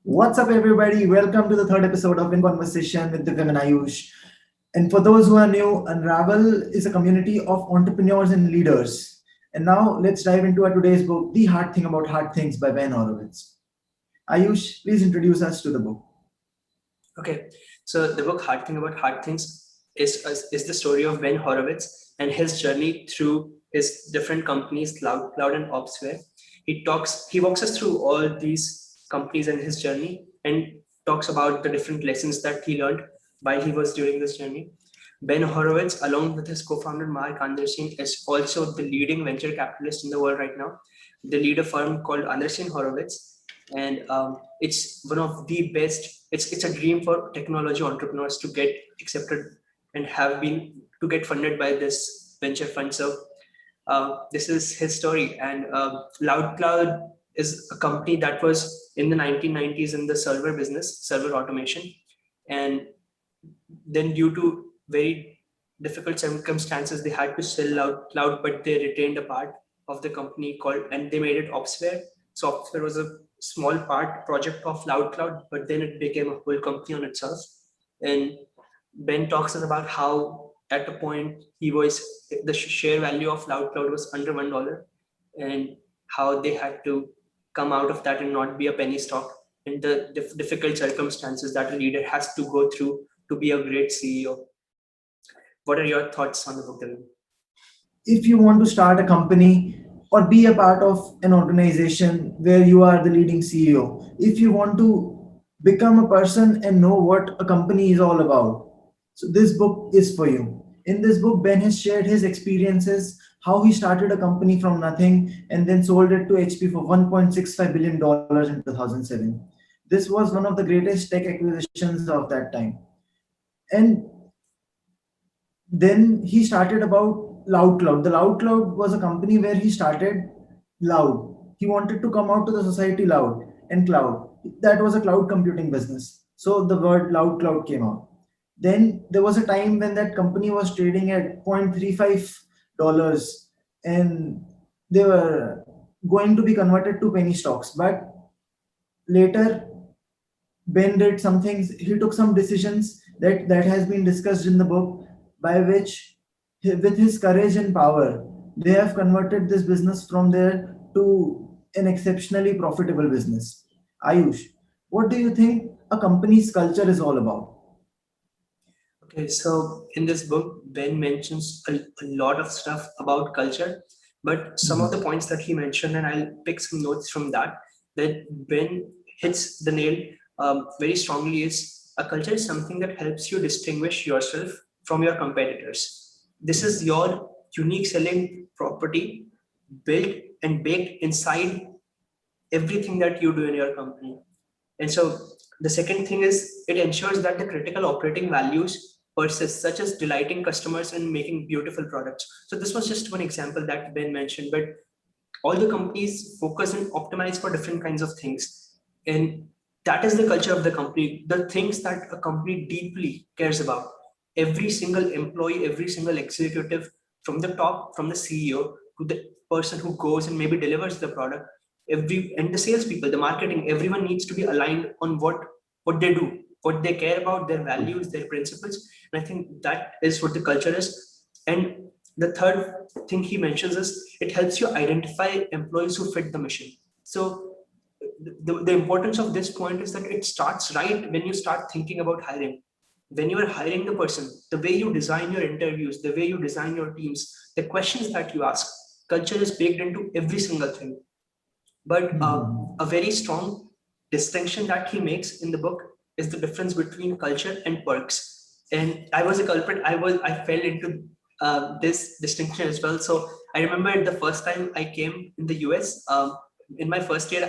What's up, everybody? Welcome to the third episode of In Conversation with Divyam and Aayush. And for those who are new, Unravel is a community of entrepreneurs and leaders. And now let's dive into our today's book, The Hard Thing About Hard Things by Ben Horowitz. Ayush, please introduce us to the book. Okay, so the book "Hard Thing About Hard Things" is the story of Ben Horowitz and his journey through his different companies, LoudCloud and Opsware. He walks us through all these companies and his journey, and talks about the different lessons that he learned while he was during this journey. Ben Horowitz, along with his co-founder Mark Andreessen, is also the leading venture capitalist in the world right now. They lead a firm called Andreessen Horowitz, and it's one of the best. It's a dream for technology entrepreneurs to get accepted and have been to get funded by this venture fund. So this is his story. And LoudCloud is a company that was in the 1990s in the server business, server automation, and then due to very difficult circumstances, they had to sell LoudCloud, but they retained a part of the company and they made it Opsware. So Opsware was a small project of LoudCloud, but then it became a whole company on itself. And Ben talks us about how at a point the share value of LoudCloud was under $1, and how they had to come out of that and not be a penny stock, and the difficult circumstances that a leader has to go through to be a great CEO. What are your thoughts on the book, Dylan? If you want to start a company or be a part of an organization where you are the leading CEO, if you want to become a person and know what a company is all about, so this book is for you. In this book, Ben has shared his experiences, how he started a company from nothing and then sold it to HP for $1.65 billion in 2007. This was one of the greatest tech acquisitions of that time. And then he started about LoudCloud. The LoudCloud was a company where he started loud. He wanted to come out to the society loud and cloud. That was a cloud computing business. So the word LoudCloud came out. Then there was a time when that company was trading at $0.35 and they were going to be converted to penny stocks. But later, Ben did some things, he took some decisions that has been discussed in the book, by which with his courage and power, they have converted this business from there to an exceptionally profitable business. Ayush, what do you think a company's culture is all about? Okay, so in this book, Ben mentions a lot of stuff about culture, but some of the points that he mentioned, and I'll pick some notes from that Ben hits the nail very strongly, is a culture is something that helps you distinguish yourself from your competitors. This is your unique selling property built and baked inside everything that you do in your company. And so the second thing is it ensures that the critical operating values persist, such as delighting customers and making beautiful products. So this was just one example that Ben mentioned, but all the companies focus and optimize for different kinds of things. And that is the culture of the company, the things that a company deeply cares about. Every single employee, every single executive, from the top, from the CEO to the person who goes and maybe delivers the product, and the salespeople, the marketing, everyone needs to be aligned on what they do, what they care about, their values, their principles. And I think that is what the culture is. And the third thing he mentions is it helps you identify employees who fit the mission. So the importance of this point is that it starts right when you start thinking about hiring. When you are hiring the person, the way you design your interviews, the way you design your teams, the questions that you ask, culture is baked into every single thing. But a very strong distinction that he makes in the book is the difference between culture and perks. And I was a culprit. I fell into this distinction as well. So I remember the first time I came in the US. In my first year,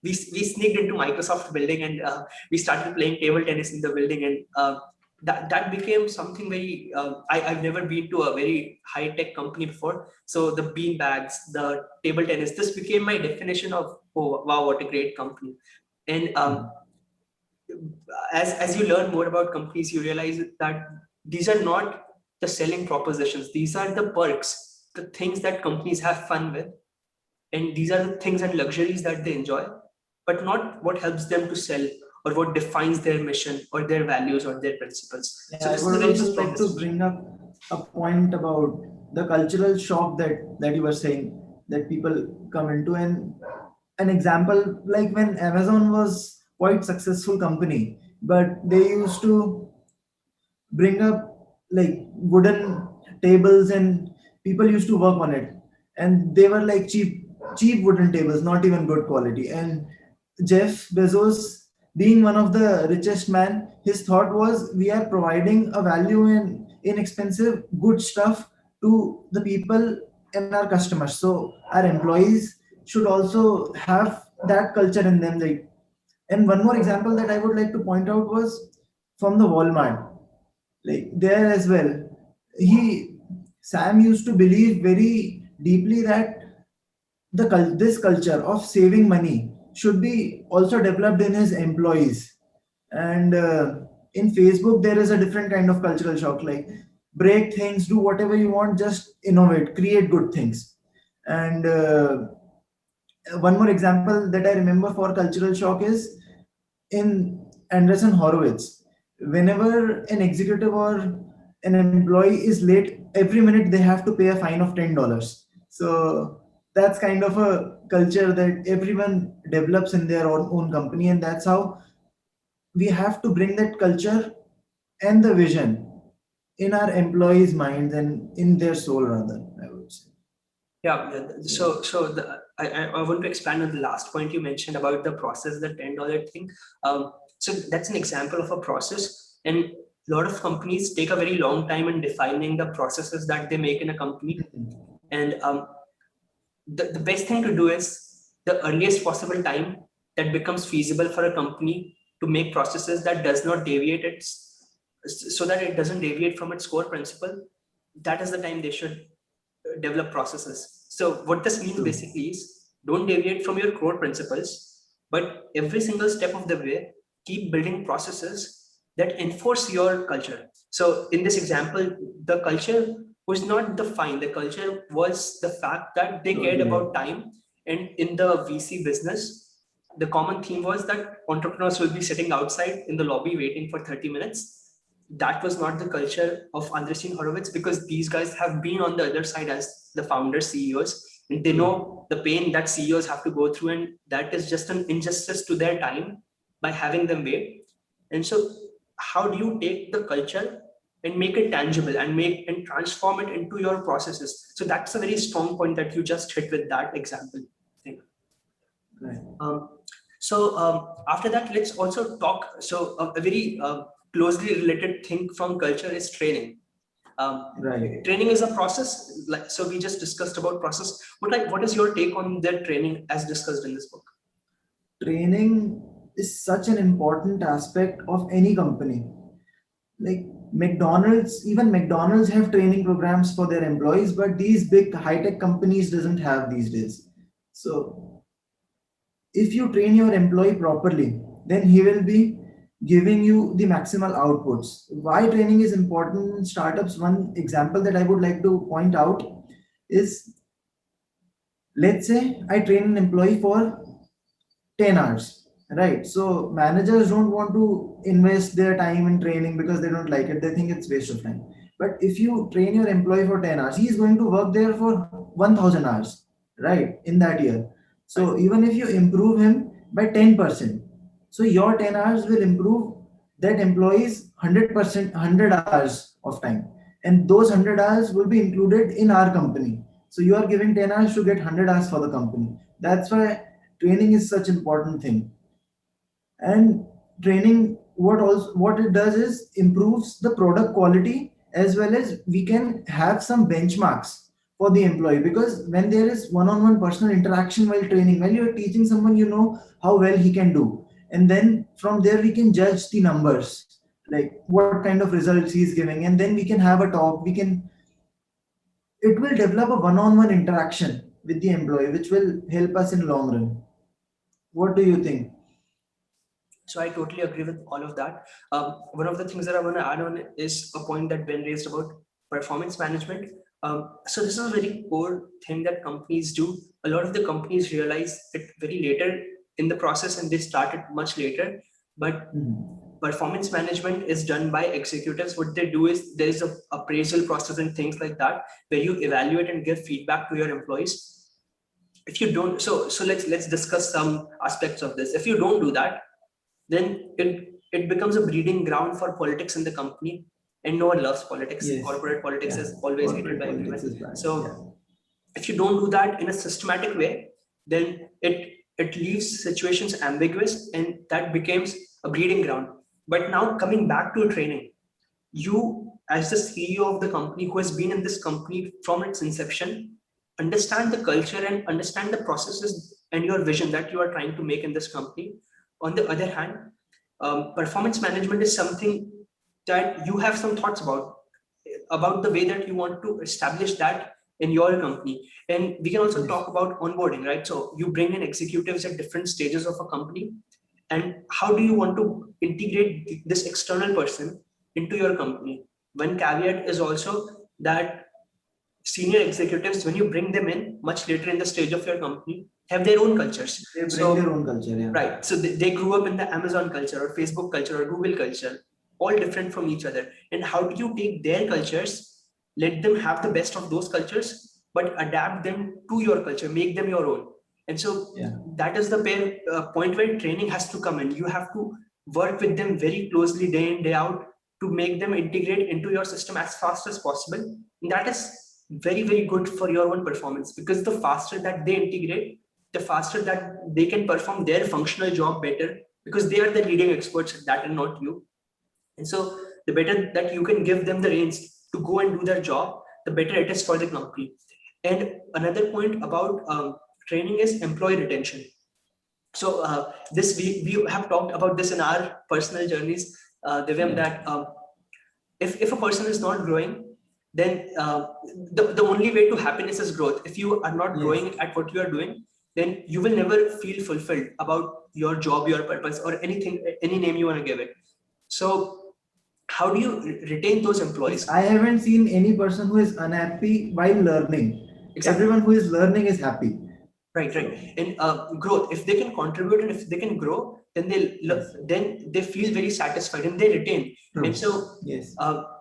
we sneaked into Microsoft building, and we started playing table tennis in the building, and that became something very. I've never been to a very high tech company before, so the bean bags, the table tennis, this became my definition of, oh wow, what a great company. And as you learn more about companies, you realize that these are not the selling propositions; these are the perks, the things that companies have fun with, and these are the things and luxuries that they enjoy. but not what helps them to sell or what defines their mission or their values or their principles. Yeah, So I this is a would very also strong like to distinction. bring up a point about the cultural shock that you were saying that people come into. And an example, like when Amazon was quite successful company, but they used to bring up like wooden tables, and people used to work on it, and they were like cheap wooden tables, not even good quality. And Jeff Bezos, being one of the richest man, his thought was, we are providing a value in inexpensive good stuff to the people and our customers, so our employees should also have that culture in them. Like, and one more example that I would like to point out was from the Walmart. Like there as well, he Sam used to believe very deeply that this culture of saving money should be also developed in his employees. And in Facebook there is a different kind of cultural shock, like break things, do whatever you want, just innovate, create good things. And one more example that I remember for cultural shock is in Andreessen Horowitz. Whenever an executive or an employee is late, every minute they have to pay a fine of $10. So that's kind of a culture that everyone develops in their own company, and that's how we have to bring that culture and the vision in our employees' minds and in their soul, rather, I would say. Yeah. I want to expand on the last point you mentioned about the process, the $10 thing. So that's an example of a process, and a lot of companies take a very long time in defining the processes that they make in a company. And the best thing to do is the earliest possible time that becomes feasible for a company to make processes that does not deviate its, so that it doesn't deviate from its core principle. That is the time they should develop processes. So what this means True. basically is, don't deviate from your core principles, but every single step of the way, keep building processes that enforce your culture. So in this example, the culture was not the fine. The culture was the fact that they cared Totally. about time. And in the VC business, the common theme was that entrepreneurs will be sitting outside in the lobby waiting for 30 minutes. That was not the culture of Andreessen Horowitz, because these guys have been on the other side as the founders, CEOs, and they know the pain that CEOs have to go through, and that is just an injustice to their time by having them wait. And so, how do you take the culture and make it tangible and make and transform it into your processes? So that's a very strong point that you just hit with that example thing. Right. After that, let's also talk. So a very closely related thing from culture is training. Right. Training is a process. Like, so we just discussed about process. What is your take on that training as discussed in this book? Training is such an important aspect of any company. Like even McDonald's have training programs for their employees, but these big high-tech companies doesn't have these days. So if you train your employee properly, then he will be giving you the maximal outputs. Why training is important in startups? One example that I would like to point out is, let's say I train an employee for 10 hours, right? So managers don't want to invest their time in training because they don't like it, they think it's waste of time. But if you train your employee for 10 hours, he is going to work there for 1000 hours, right, in that year. So even if you improve him by 10%, so your 10 hours will improve that employee's 100%, 100 hours of time, and those 100 hours will be included in our company. So you are giving 10 hours to get 100 hours for the company. That's why training is such important thing. And training, what it does is improves the product quality, as well as we can have some benchmarks for the employee, because when there is one-on-one personal interaction while training, when you're teaching someone, you know how well he can do, and then from there we can judge the numbers, like what kind of results he's giving, and then we can have a talk. It will develop a one-on-one interaction with the employee, which will help us in long run. What do you think? So I totally agree with all of that. One of the things that I want to add on is a point that Ben raised about performance management. So this is a very core thing that companies do. A lot of the companies realize it very later in the process and they started much later. But performance management is done by executives. What they do is there is a appraisal process and things like that where you evaluate and give feedback to your employees. If you don't, so let's discuss some aspects of this. If you don't do that, then it becomes a breeding ground for politics in the company, and no one loves politics. Yes. Corporate politics Yeah. is always hated Corporate by politics is everyone. bad. So Yeah. if you don't do that in a systematic way, then it leaves situations ambiguous, and that becomes a breeding ground. But now coming back to training, you as the CEO of the company who has been in this company from its inception, understand the culture and understand the processes and your vision that you are trying to make in this company. On the other hand, performance management is something that you have some thoughts about the way that you want to establish that in your company. And we can also talk about onboarding, right? So you bring in executives at different stages of a company, and how do you want to integrate this external person into your company? One caveat is also that senior executives, when you bring them in much later in the stage of your company, have their own cultures. They bring their own culture, yeah. Right. So they grew up in the Amazon culture or Facebook culture or Google culture, all different from each other. And how do you take their cultures, let them have the best of those cultures, but adapt them to your culture, make them your own? And so that is the point where training has to come in. You have to work with them very closely day in, day out to make them integrate into your system as fast as possible. And that is very, very good for your own performance, because the faster that they integrate, the faster that they can perform their functional job better, because they are the leading experts at that and not you. And so the better that you can give them the reins to go and do their job, the better it is for the company. And another point about training is employee retention. So this we have talked about this in our personal journeys, Divyam, that if a person is not growing, then the only way to happiness is growth. If you are not growing at what you are doing, then you will never feel fulfilled about your job, your purpose, or anything, any name you want to give it. So how do you retain those employees? I haven't seen any person who is unhappy while learning. Exactly. Everyone who is learning is happy. Right. In growth, if they can contribute and if they can grow, then they feel very satisfied and they retain. True. And so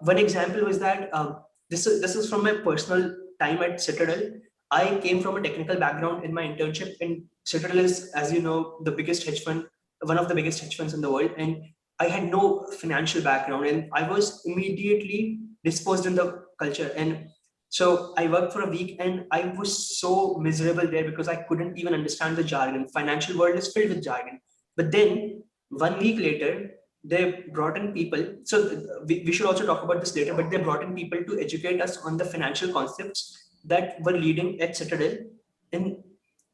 one example was that this is from my personal time at Citadel. I came from a technical background in my internship, and Citadel is, as you know, the biggest hedge fund, one of the biggest hedge funds in the world. And I had no financial background, and I was immediately disposed in the culture. And so I worked for a week and I was so miserable there because I couldn't even understand the jargon. Financial world is filled with jargon. But then 1 week later, they brought in people. So we should also talk about this later, but they brought in people to educate us on the financial concepts that were leading at Citadel. And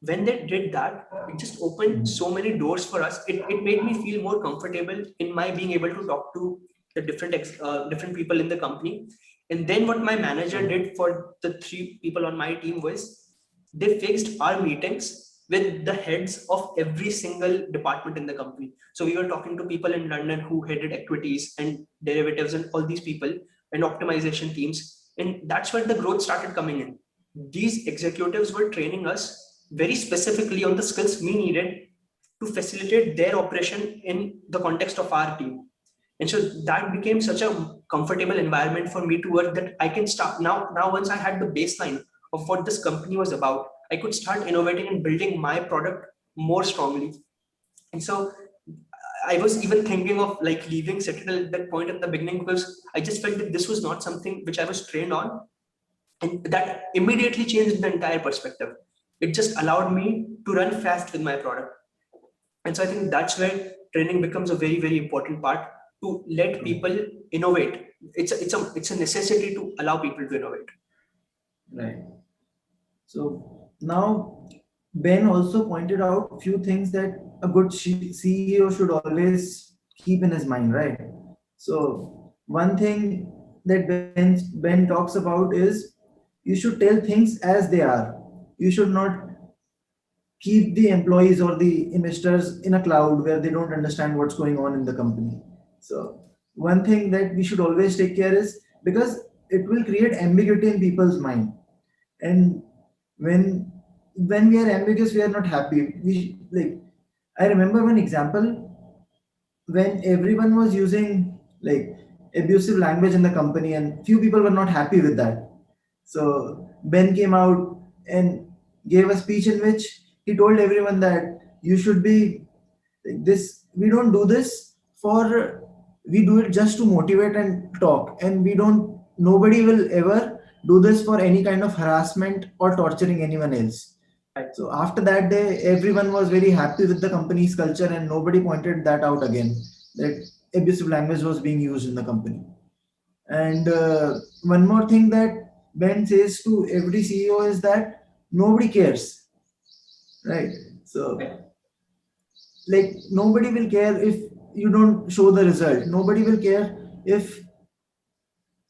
when they did that, it just opened so many doors for us. It made me feel more comfortable in my being able to talk to the different people in the company. And then what my manager did for the 3 people on my team was they fixed our meetings with the heads of every single department in the company. So we were talking to people in London who headed equities and derivatives and all these people and optimization teams. And that's where the growth started coming in. These executives were training us very specifically on the skills we needed to facilitate their operation in the context of our team. And so that became such a comfortable environment for me to work that I can start now. Once I had the baseline of what this company was about, I could start innovating and building my product more strongly. And so I was even thinking of like leaving Citadel at that point at the beginning, because I just felt that this was not something which I was trained on. And that immediately changed the entire perspective. It just allowed me to run fast with my product. And so I think that's where training becomes a very, very important part, to let people innovate. It's a necessity to allow people to innovate. Right. So now Ben also pointed out few things that a good CEO should always keep in his mind, right? So one thing that Ben talks about is you should tell things as they are. You should not keep the employees or the investors in a cloud where they don't understand what's going on in the company. So one thing that we should always take care is, because it will create ambiguity in people's mind, and when we are ambiguous, we are not happy. We like I remember one example when everyone was using like abusive language in the company and few people were not happy with that. So Ben came out and gave a speech in which he told everyone that you should be like this. We don't do this for, we do it just to motivate and talk, and we don't, nobody will ever do this for any kind of harassment or torturing anyone else. So after that day, everyone was very happy with the company's culture, and nobody pointed that out again, that abusive language was being used in the company. And one more thing that Ben says to every CEO is that nobody cares, right? So, like, nobody will care if you don't show the result. Nobody will care if,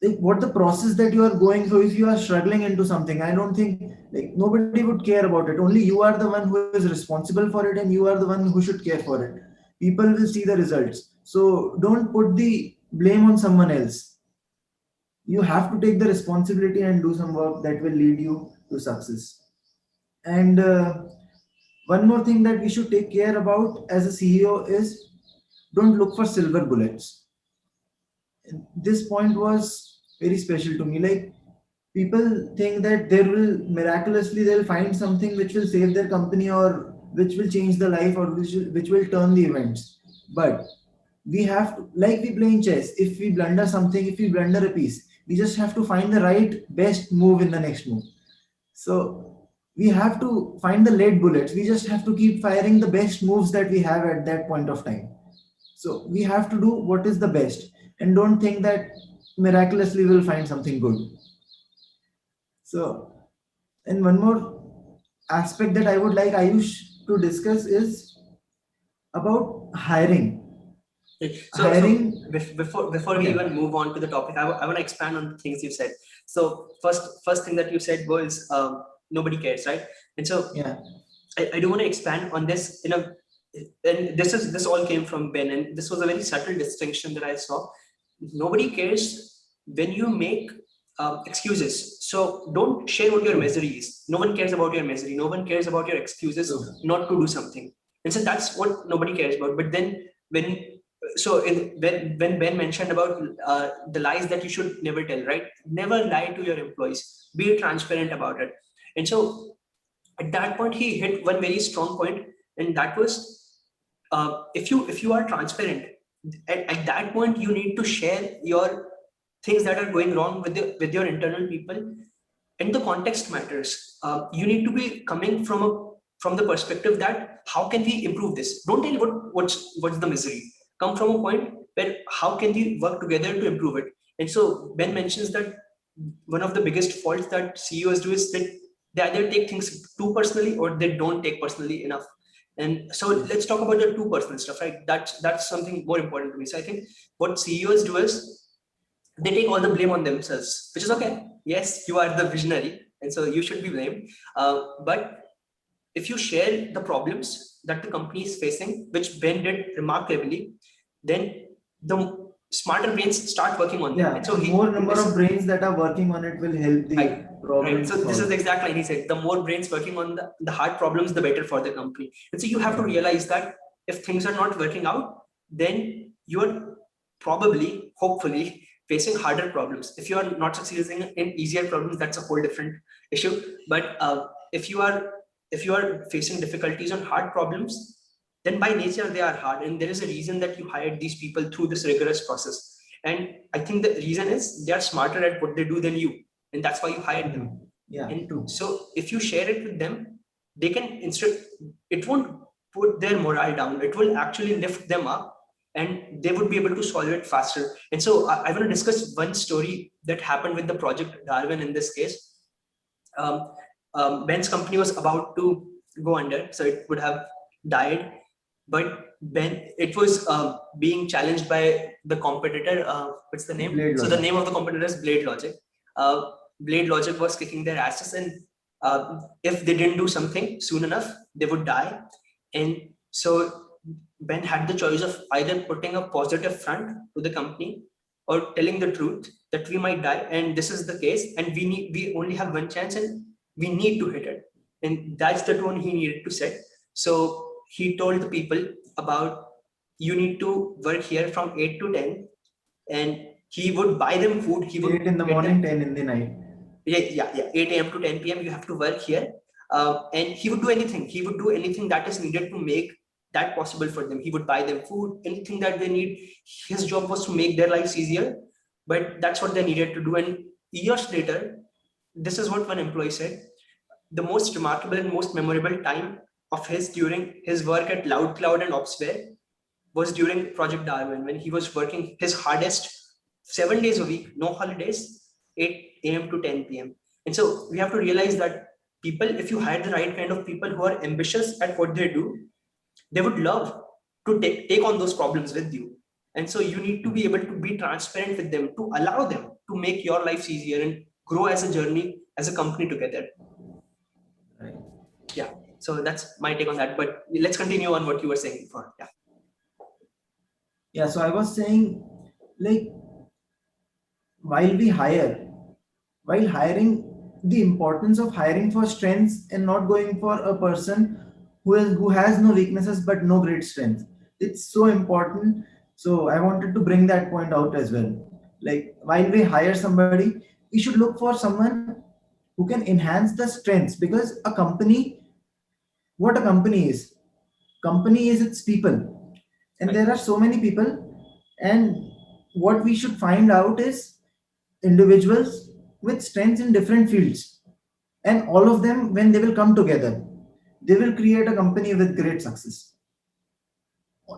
like, what the process that you are going through. If you are struggling into something, I don't think, like, nobody would care about it. Only you are the one who is responsible for it, and you are the one who should care for it. People will see the results, so don't put the blame on someone else. You have to take the responsibility and do some work that will lead you to success. And one more thing that we should take care about as a CEO is, don't look for silver bullets. This point was very special to me. Like, people think that there will miraculously they'll find something which will save their company, or which will change the life, or which will turn the events. But we have to, like we play in chess, if we blunder something, if we blunder a piece, we just have to find the right best move in the next move. So we have to find the lead bullets. We just have to keep firing the best moves that we have at that point of time. So we have to do what is the best, and don't think that miraculously we'll find something good. So, and one more aspect that I would like Ayush to discuss is about hiring. So Hiring, before we yeah, even move on to the topic, I want to expand on the things you said. So first thing that you said was nobody cares, right? And so yeah, I do want to expand on this in a, and this all came from Ben, and this was a very subtle distinction that I saw. Nobody cares when you make excuses. So don't share what your true, misery is. No one cares about your misery. No one cares about your excuses true, not to do something. And so that's what nobody cares about. But then when when Ben mentioned about the lies that you should never tell, right? Never lie to your employees. Be transparent about it. And so at that point, he hit one very strong point, and that was if you are transparent, at that point you need to share your things that are going wrong with your internal people, and the context matters. You need to be coming from the perspective that how can we improve this. Don't tell what's the misery. Come from a point where how can we work together to improve it. And so Ben mentions that one of the biggest faults that CEOs do is that they either take things too personally or they don't take personally enough. And so let's talk about the too personal stuff, right? That's something more important to me. So I think what CEOs do is they take all the blame on themselves, which is okay. Yes, you are the visionary, and so you should be blamed. But if you share the problems that the company is facing, which Ben did remarkably, then the smarter brains start working on them. yeah. And so he, More in number of this, brains that are working on it will help right, the right. problem So to this is solve. exactly, he said, the more brains working on the hard problems, the better for the company. And so you have to Yeah, realize that if things are not working out, then you're probably, hopefully, facing harder problems. If you are not succeeding in easier problems, that's a whole different issue. But if you are facing difficulties on hard problems, then by nature they are hard, and there is a reason that you hired these people through this rigorous process. And I think the reason is they are smarter at what they do than you, and that's why you hired them. agree. Yeah, And true. so if you share it with them, they can instead, it won't put their morale down, it will actually lift them up, and they would be able to solve it faster. And so I want to discuss one story that happened with the project Darwin in this case. um, Ben's company was about to go under, so it would have died. But it was being challenged by the competitor. What's the name? Blade So the logic. name of the competitor is Blade Logic. Blade Logic was kicking their asses, and if they didn't do something soon enough, they would die. And so Ben had the choice of either putting a positive front to the company or telling the truth that we might die, and this is the case, and we only have one chance, and we need to hit it. And that's the tone he needed to set. So he told the people about you need to work here from 8 to 10, and he would buy them food. He would 8 in the get morning, them, 10 in the night. yeah, 8 a.m. to 10 p.m. you have to work here. And he would do anything. He would do anything that is needed to make that possible for them. He would buy them food, anything that they need. His job was to make their lives easier, but that's what they needed to do. And years later, this is what one employee said. The most remarkable and most memorable time of his during his work at LoudCloud and Opsware was during Project Darwin, when he was working his hardest 7 days a week, no holidays, 8 a.m. to 10 p.m. And so we have to realize that people, if you hire the right kind of people who are ambitious at what they do, they would love to take on those problems with you. And so you need to be able to be transparent with them, to allow them to make your lives easier and grow as a journey, as a company together. Right. Yeah. So that's my take on that. But let's continue on what you were saying before. Yeah. Yeah, so I was saying, like, while we hire, while hiring, the importance of hiring for strengths and not going for a person who has no weaknesses but no great strength. It's so important. So I wanted to bring that point out as well. Like, while we hire somebody, we should look for someone who can enhance the strengths, because a company, what a company is its people, and there are so many people. And what we should find out is individuals with strengths in different fields, and all of them, when they will come together, they will create a company with great success.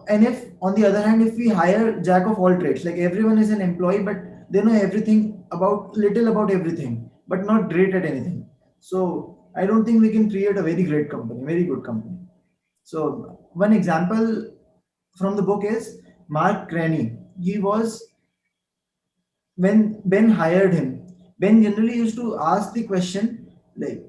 And if, on the other hand, if we hire jack of all trades, like everyone is an employee but they know everything about, little about everything, but not great at anything, so I don't think we can create a very great company, very good company. So one example from the book is Mark Craney. He was, when Ben hired him, Ben generally used to ask the question, like,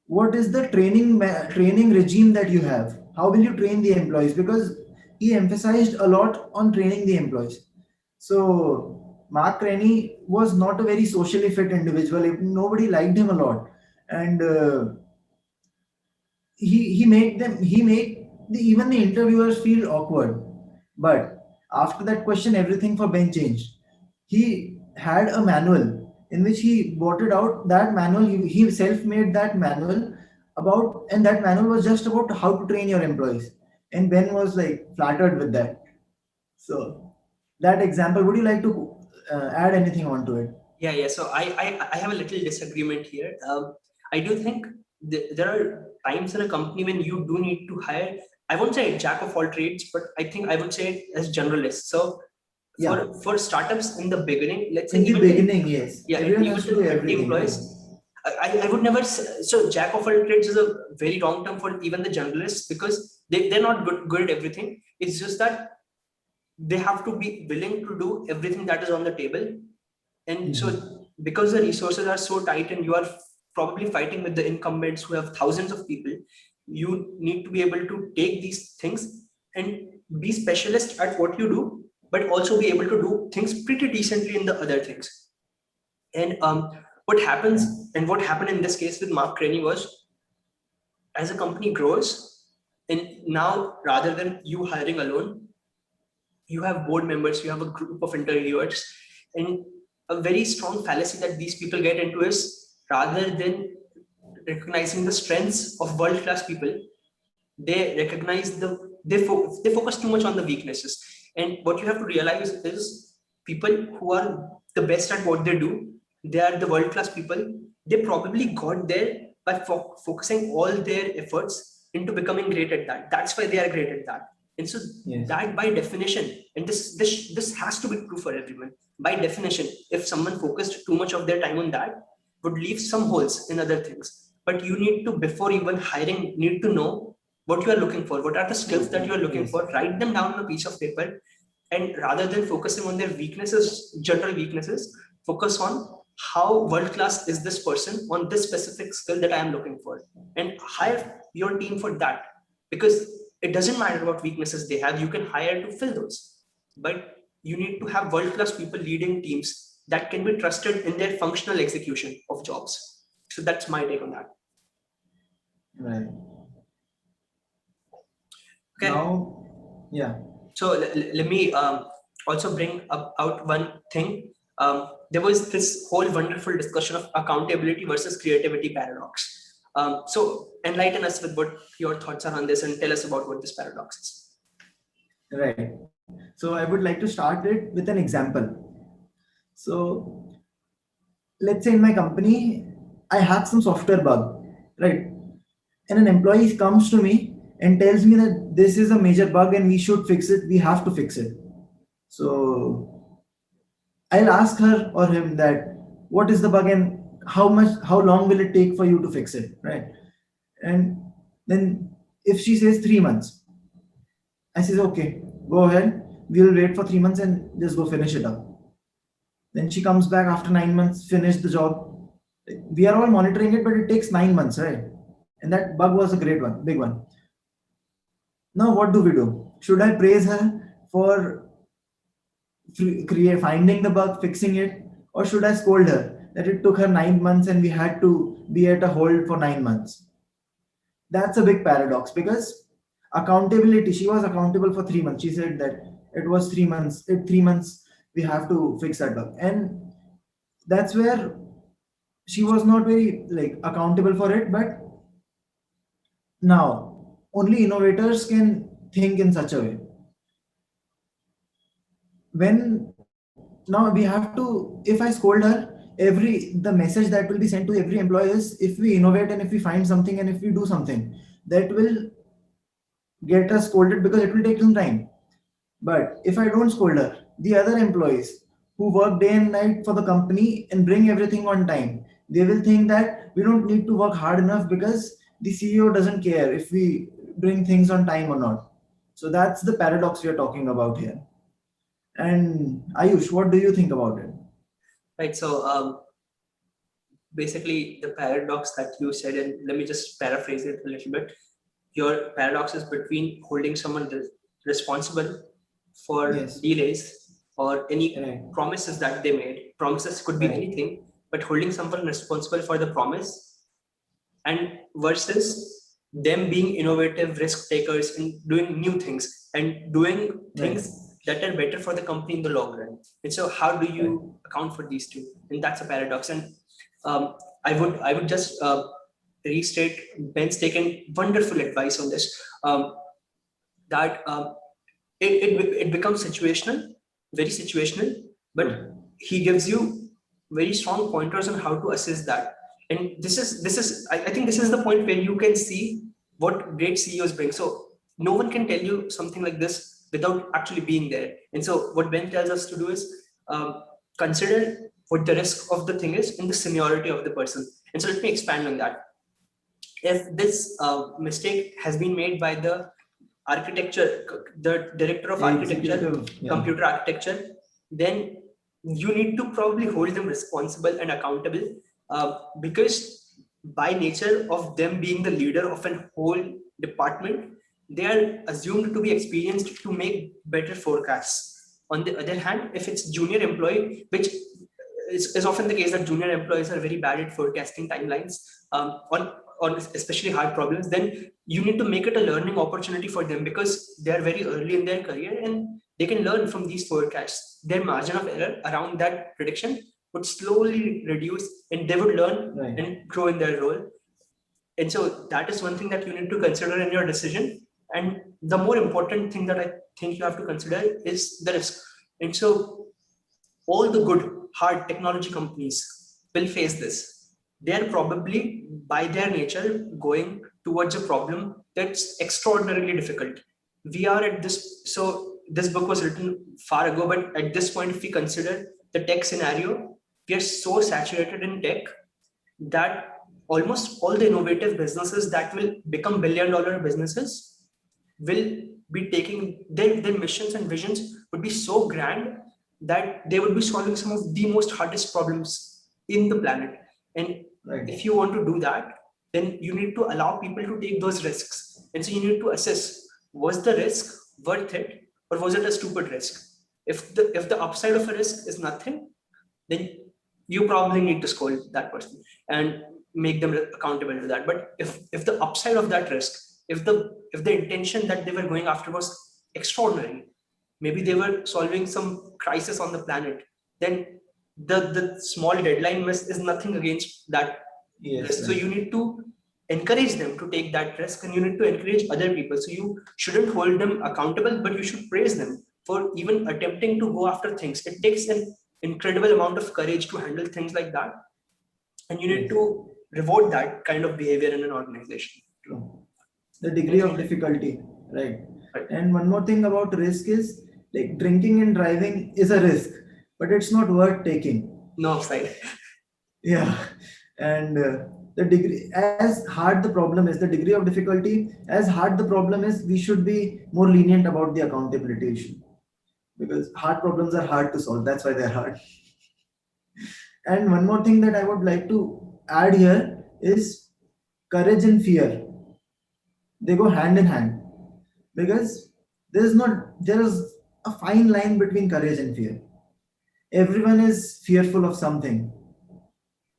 what is the training regime that you have? How will you train the employees? Because he emphasized a lot on training the employees. So Mark Rennie was not a very socially fit individual. Nobody liked him a lot, and he made even the interviewers feel awkward. But after that question, everything for Ben changed. He had a manual in which he blotted out that manual. He self made that manual about, and that manual was just about how to train your employees. And Ben was like flattered with that. So that example, would you like to add anything onto it? Yeah. So I have a little disagreement here. I do think there are times in a company when you do need to hire, I won't say jack of all trades, but I think I would say it as generalists. So Yeah, for startups in the beginning, let's say in the even beginning, yes, everyone even has to till do 20 everything. employees, I would never say, so jack of all trades is a very wrong term for even the generalists, because they're not good at everything. It's just that they have to be willing to do everything that is on the table. And so because the resources are so tight and you are probably fighting with the incumbents who have thousands of people, you need to be able to take these things and be specialist at what you do, but also be able to do things pretty decently in the other things. And what happens, and what happened in this case with Mark Craney was, as a company grows, and now rather than you hiring alone, you have board members, you have a group of interviewers. And a very strong fallacy that these people get into is, rather than recognizing the strengths of world-class people, they recognize they focus too much on the weaknesses. And what you have to realize is, people who are the best at what they do, they are the world-class people. They probably got there by focusing all their efforts into becoming great at that. That's why they are great at that. And so that, by definition, and this has to be true for everyone, by definition, if someone focused too much of their time on that, would leave some holes in other things. But you need to, before even hiring, need to know what you are looking for, what are the skills that you are looking for, write them down on a piece of paper. And rather than focusing on their weaknesses, general weaknesses, focus on how world class is this person on this specific skill that I am looking for, and hire your team for that. Because it doesn't matter what weaknesses they have, you can hire to fill those. But you need to have world class people leading teams that can be trusted in their functional execution of jobs. So that's my take on that. Right. Okay. Now, yeah. So let me also bring out one thing. There was this whole wonderful discussion of accountability versus creativity paradox. So enlighten us with what your thoughts are on this and tell us about what this paradox is. Right. So I would like to start it with an example. So let's say in my company, I have some software bug, right? And an employee comes to me and tells me that this is a major bug and we should fix it. We have to fix it. So I'll ask her or him that what is the bug and how long will it take for you to fix it, right? And then if she says 3 months, I says okay, go ahead. We'll wait for 3 months and just go finish it up. Then she comes back after 9 months, finish the job. We are all monitoring it, but it takes 9 months, right? And that bug was a great one, big one. Now what do we do? Should I praise her for finding the bug, fixing it, or should I scold her that it took her 9 months and we had to be at a hold for 9 months? That's a big paradox because accountability. She was accountable for 3 months. She said that it was 3 months. 3 months we have to fix that bug, and that's where she was not very like accountable for it. But now only innovators can think in such a way. When now we have to, if I scold her, every the message that will be sent to every employee is if we innovate and if we find something and if we do something, that will get us scolded because it will take some time. But if I don't scold her, the other employees who work day and night for the company and bring everything on time, they will think that we don't need to work hard enough because the CEO doesn't care if we bring things on time or not. So that's the paradox we are talking about here. And Ayush, what do you think about it? Right. So basically the paradox that you said, and let me just paraphrase it a little bit. Your paradox is between holding someone responsible for Yes, delays or any right, promises that they made. Promises could be right, anything, but holding someone responsible for the promise and versus them being innovative risk takers and doing new things and doing right, things that are better for the company in the long run. And so how do right, you account for these two? And that's a paradox. And um, I would just restate Ben's taken wonderful advice on this, that it becomes situational, very situational, but true, he gives you very strong pointers on how to assess that. And I think this is the point where you can see what great CEOs bring. So no one can tell you something like this without actually being there. And so what Ben tells us to do is consider what the risk of the thing is and the seniority of the person. And so let me expand on that. If this mistake has been made by the architecture, the director of architecture, executive, yeah, computer architecture, then you need to probably hold them responsible and accountable, because by nature of them being the leader of a whole department, they are assumed to be experienced to make better forecasts. On the other hand, if it's junior employee, which is often the case that junior employees are very bad at forecasting timelines, on especially hard problems, then you need to make it a learning opportunity for them because they are very early in their career and they can learn from these forecasts. Their margin of error around that prediction would slowly reduce and they would learn right, and grow in their role. And so that is one thing that you need to consider in your decision. And the more important thing that I think you have to consider is the risk. And so all the good hard technology companies will face this. They are probably by their nature going towards a problem that's extraordinarily difficult. We are at this, so this book was written far ago, but at this point if we consider the tech scenario, we are so saturated in tech that almost all the innovative businesses that will become billion-dollar businesses will be taking their missions and visions would be so grand that they would be solving some of the most hardest problems in the planet. And right, if you want to do that, then you need to allow people to take those risks. And so you need to assess, was the risk worth it or was it a stupid risk? If the upside of a risk is nothing, then you probably need to scold that person and make them accountable to that. But if the upside of that risk if the intention that they were going after was extraordinary, maybe they were solving some crisis on the planet, then the small deadline miss is nothing against that risk. So you need to encourage them to take that risk, and you need to encourage other people. So you shouldn't hold them accountable, but you should praise them for even attempting to go after things. It takes an incredible amount of courage to handle things like that, and you need to reward that kind of behavior in an organization. True. The degree of difficulty, right? And one more thing about risk is, like, drinking and driving is a risk, but it's not worth taking. No upside. Yeah. And the degree, as hard the problem is, the degree of difficulty, as hard the problem is, we should be more lenient about the accountability issue, because hard problems are hard to solve. That's why they're hard. And one more thing that I would like to add here is courage and fear. They go hand in hand, because there is a fine line between courage and fear. Everyone is fearful of something.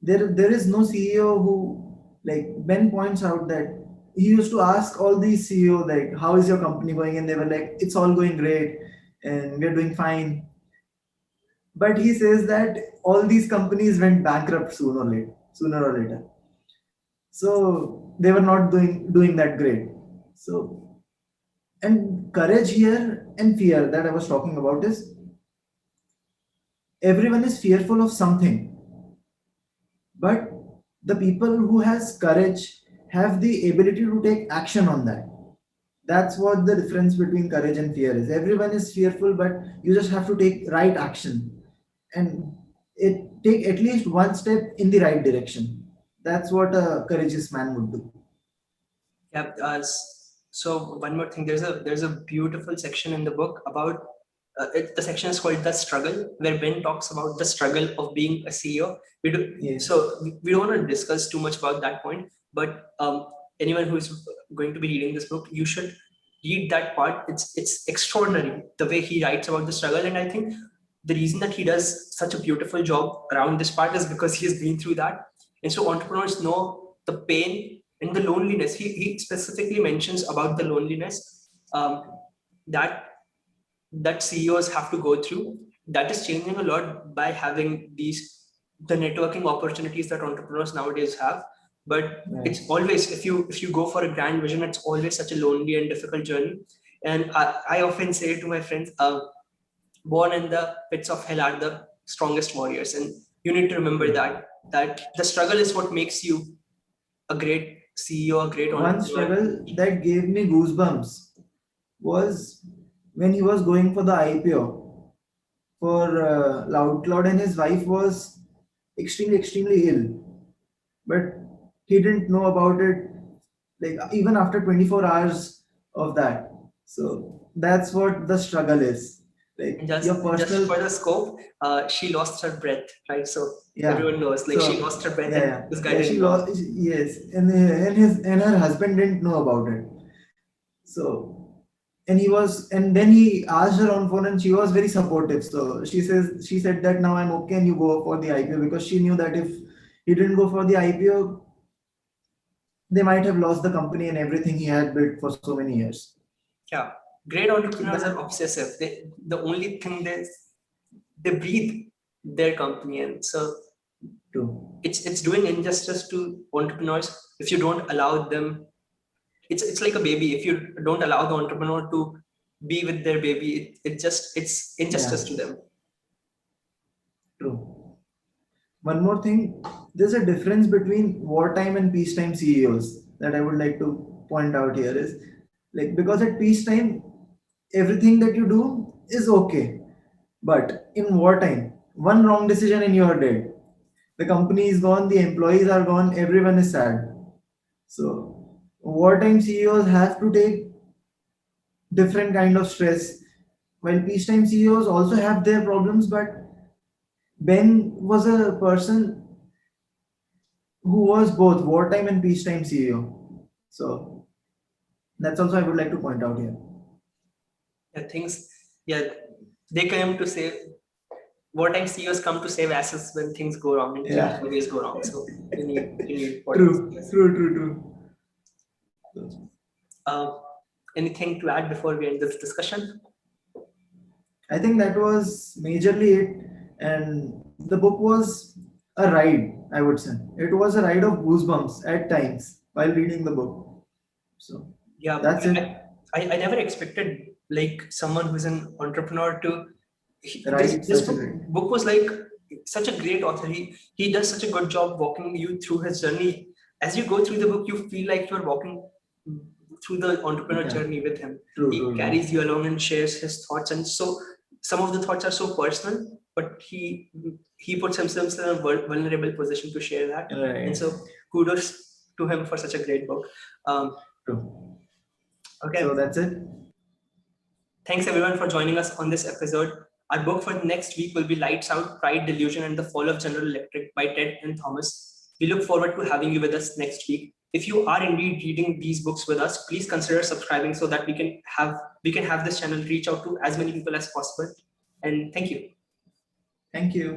There is no CEO who, like Ben points out, that he used to ask all these CEO, like, how is your company going, and they were like, it's all going great and we're doing fine. But he says that all these companies went bankrupt sooner or later. So they were not doing that great. So, and courage here and fear that I was talking about is, everyone is fearful of something, but the people who has courage have the ability to take action on that. That's what the difference between courage and fear is. Everyone is fearful, but you just have to take right action, and it take at least one step in the right direction. That's what a courageous man would do. Yeah. So one more thing, there's a beautiful section in the book about the section is called The Struggle, where Ben talks about the struggle of being a CEO. So we don't want to discuss too much about that point, but anyone who is going to be reading this book, you should read that part. It's extraordinary the way he writes about the struggle, and I think the reason that he does such a beautiful job around this part is because he's been through that. And so entrepreneurs know the pain and the loneliness. He specifically mentions about the loneliness that CEOs have to go through. That is changing a lot by having the networking opportunities that entrepreneurs nowadays have. But it's always, if you go for a grand vision, it's always such a lonely and difficult journey. And I often say to my friends, born in the pits of hell are the strongest warriors. And you need to remember that the struggle is what makes you a great CEO, a great entrepreneur. One struggle that gave me goosebumps was when he was going for the IPO for LoudCloud, and his wife was extremely ill, but he didn't know about it, like, even after 24 hours of that. So that's what the struggle is. Like, just for the scope, she lost her breath, right? So everyone knows, like, she lost her breath, and this guy didn't know. Yes, and her husband didn't know about it. So, and then he asked her on phone, and she was very supportive. So she said that now I'm okay, and you go for the IPO, because she knew that if he didn't go for the IPO, they might have lost the company and everything he had built for so many years. Yeah, great entrepreneurs are obsessive. The only thing they breathe their company, and so it's doing injustice to entrepreneurs if you don't allow them. It's like a baby. If you don't allow the entrepreneur to be with their baby, it's injustice to them. True. One more thing, there's a difference between wartime and peacetime CEOs that I would like to point out here is, like, because at peacetime, everything that you do is okay. But in wartime, one wrong decision and you're dead. The company is gone, the employees are gone, everyone is sad. So wartime CEOs have to take different kind of stress, while peacetime CEOs also have their problems, but Ben was a person who was both wartime and peacetime CEO. So that's also I would like to point out here. They come to save. Wartime CEOs come to save assets when things go wrong, and things always go wrong. So you need True. Uh, Anything to add before we end this discussion? I think that was majorly it. And the book was a ride, I would say. It was a ride of goosebumps at times while reading the book. So Yeah, that's it. I never expected like someone who's an entrepreneur to Right, this such a great. book was like such a great author. He does such a good job walking you through his journey. As you go through the book, you feel like you're walking through the entrepreneur Yeah. journey with him. True, He true, true. carries you along and shares his thoughts, and so some of the thoughts are so personal, but he puts himself in a vulnerable position to share that. And Right. so kudos to him for such a great book. Um, True. okay. So that's it. Thanks everyone for joining us on this episode. Our book for next week will be Lights Out, Pride, Delusion, and the Fall of General Electric by Ted and Thomas. We look forward to having you with us next week. If you are indeed reading these books with us, please consider subscribing so that we can have this channel reach out to as many people as possible. And thank you. Thank you.